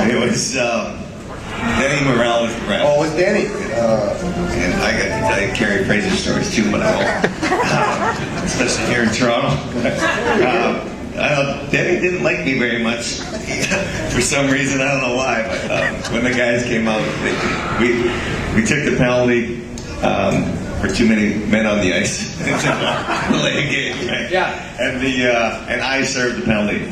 It was Denny Morrell was the ref. Oh, it was Danny. And I carry Fraser stories too, but I won't. Especially here in Toronto. Denny didn't like me very much for some reason. I don't know why, but when the guys came out, we took the penalty for too many men on the ice. Late game, right? Yeah. And I served the penalty.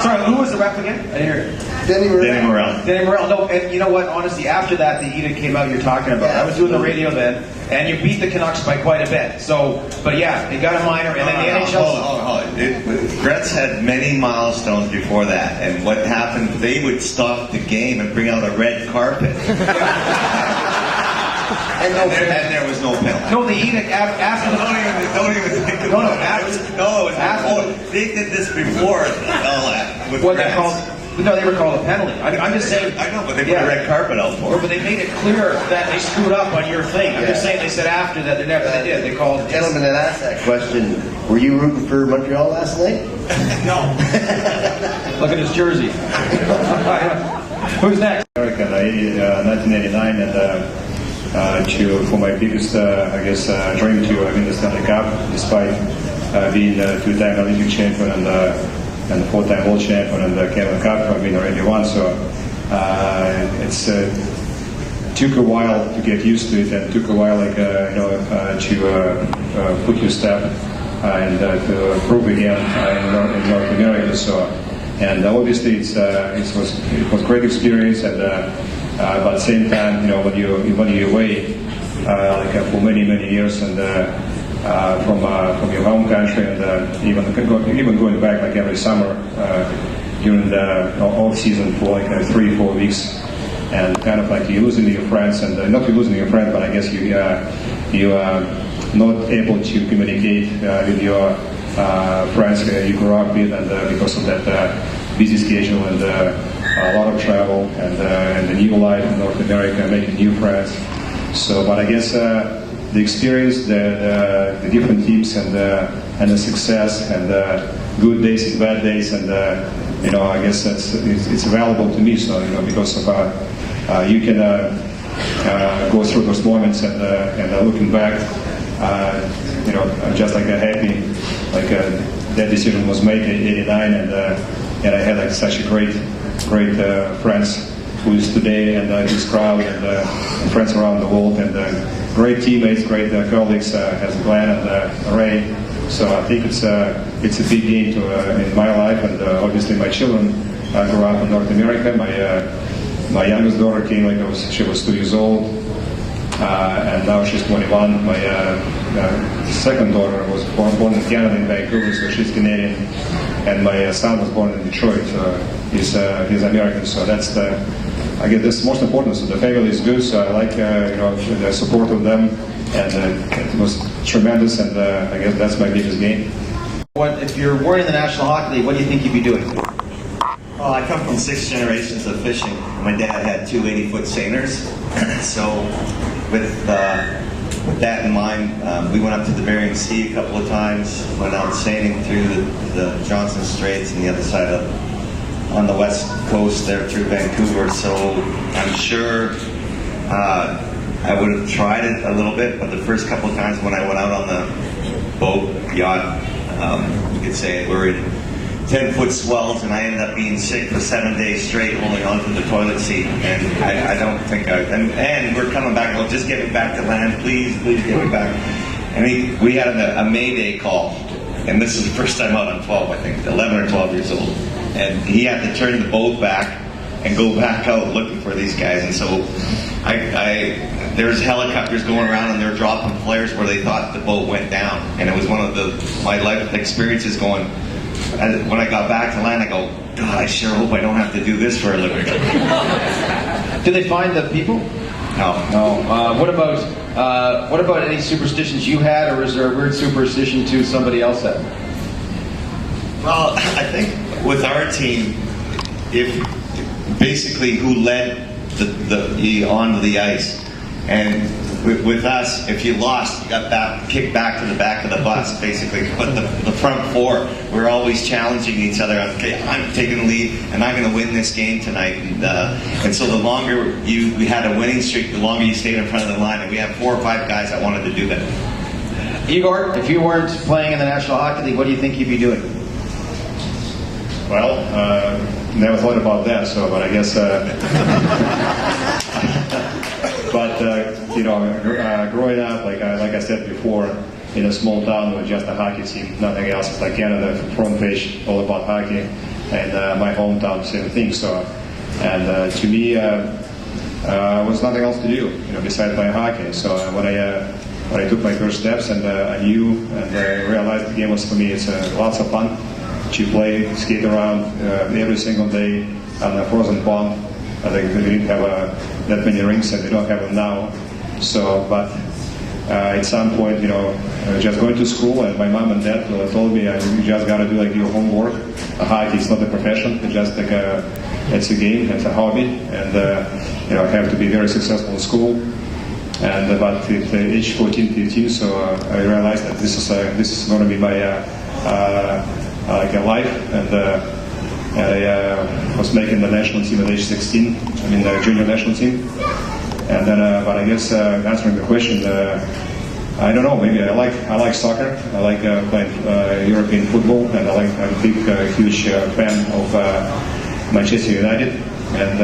Sorry, who was the ref again? I didn't hear it. Danny Morrell. Denny Morrell. Danny Morrell. No, and you know what? Honestly, after that, the edict came out you're talking about. Yeah, I was doing the radio then, and you beat the Canucks by quite a bit. So, but yeah, they got a minor, and then the NHL. Gretz had many milestones before that, and what happened, they would stop the game and bring out a red carpet. And there was no penalty. No, the edict after the... Don't even think about No, it. after. They did this before all that. With What they Gretz. called... No, they were called a penalty. I'm just saying... I know, but they put a red carpet out for No, it. but they made it clear that they screwed up on your thing. I'm just saying they said after that, they did. They called... The gentleman that asked that question, were you rooting for Montreal last night? No. Look at his jersey. Who's next? American, 1989, and for my biggest, dream to win the Stanley Cup, despite being a two-time Olympic champion and four-time world champion and the Canada Cup, I've been already won. So it's took a while to get used to it, and took a while, to put your step and to prove again in North America. So. And obviously, it was great experience, and but at the same time, when you're away for many years, and from your home country, and even going back like every summer during the off season for like 3-4 weeks, and kind of like you're losing your friends, and not you're losing your friends, but I guess you are not able to communicate with your friends you grew up with, and because of that busy schedule and a lot of travel and the new life in North America, making new friends. So, but I guess the experience, the different teams, and the success, and good days and bad days, and I guess it's valuable to me. So because of you can go through those moments, and looking back, just like a happy, that decision was made in '89, and I had like such a great friends who is today, and this crowd, and friends around the world, and great teammates, great colleagues as Glenn and Ray. So I think it's a big gain in my life, and obviously my children grew up in North America. My youngest daughter came she was 2 years old, and now she's 21. My second daughter was born in Canada, in Vancouver, so she's Canadian, and my son was born in Detroit. He's American, so that's I guess that's most important. So the family is good, so I like the support of them, and it was tremendous, and I guess that's my biggest gain. What if you're weren't in the National Hockey League? What do you think you'd be doing? Well, I come from 6 generations of fishing. My dad had 2 80-foot seiners, so with that in mind, we went up to the Bering Sea a couple of times, went out sailing through the Johnson Straits and the other side on the west coast there through Vancouver. So I'm sure I would have tried it a little bit, but the first couple of times when I went out on the boat, yacht, you could say we were in 10-foot swells, and I ended up being sick for 7 days straight, holding onto the toilet seat. And I don't think and we're coming back. Well, just get me back to land, please get me back. And we had a Mayday call, and this is the first time out. I'm 12, I think, 11 or 12 years old, and he had to turn the boat back and go back out looking for these guys. And so there's helicopters going around, and they're dropping flares where they thought the boat went down. And it was one of my life experiences going. When I got back to land, I go, God, I sure hope I don't have to do this for a living. Did they find the people? No. What about any superstitions you had, or is there a weird superstition too somebody else had? Well, I think with our team, if basically who led the onto the ice, and with us, if you lost, you got kicked back to the back of the bus, basically. But the front four, we're always challenging each other. Okay, I'm taking the lead, and I'm going to win this game tonight. And so the longer we had a winning streak, the longer you stayed in front of the line. And we had 4 or 5 guys that wanted to do that. Igor, if you weren't playing in the National Hockey League, what do you think you'd be doing? Well, never thought about that. So, but I guess. But growing up, like I said before, in a small town with just a hockey team, nothing else. It's like Canada, front page, all about hockey, and my hometown, same thing. So, and to me, was nothing else to do, besides play hockey. So when I took my first steps, and I knew and I realized the game was for me. It's lots of fun to play, skate around every single day on a frozen pond. I think we didn't have that many rinks, and we don't have them now. So, but at some point, just going to school, and my mom and dad told me, you just got to do like your homework. Hockey is not a profession; it's just like it's a game, it's a hobby, and have to be very successful in school. And but at age 14, 15, so I realized that this is going to be my like a life, and I was making the national team at age 16. I mean the junior national team. And then, but I guess answering the question, I don't know. Maybe I like soccer. I like playing European football, and I'm a big, huge fan of Manchester United. And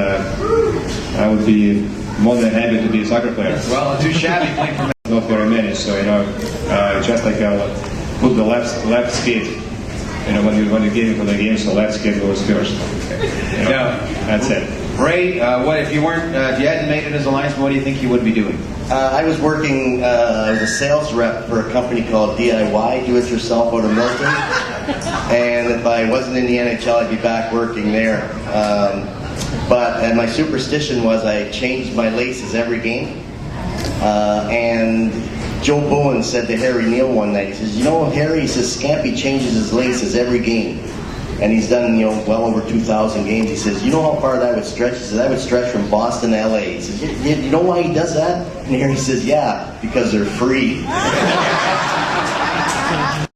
I would be more than happy to be a soccer player. Well, too shabby playing for. Not very many, so just like put the left skate. When you get into the game, so left skate goes first. Yeah, that's it. Ray, what if you hadn't made it as a linesman? What do you think you would be doing? I was working as a sales rep for a company called DIY, Do It Yourself, out of Milton. And if I wasn't in the NHL, I'd be back working there. But my superstition was I changed my laces every game. And Joe Bowen said to Harry Neal one night, he says, Harry, he says, Scampy changes his laces every game. And he's done, well over 2,000 games. He says, you know how far that would stretch? He says, that would stretch from Boston to LA. He says, you know why he does that? And Harry says, yeah, because they're free.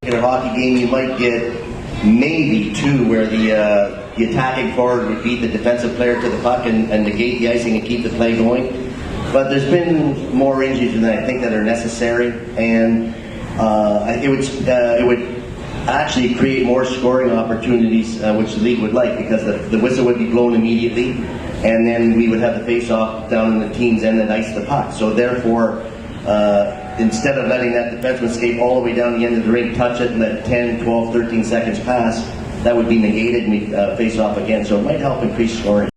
In a hockey game, you might get maybe 2 where the attacking forward would beat the defensive player to the puck and negate the icing and keep the play going. But there's been more injuries than I think that are necessary, and it would actually create more scoring opportunities, which the league would like, because the whistle would be blown immediately, and then we would have the face-off down in the team's end and ice the puck. So therefore, instead of letting that defenseman skate all the way down the end of the rink, touch it, and let 10, 12, 13 seconds pass, that would be negated and we face off again. So it might help increase scoring.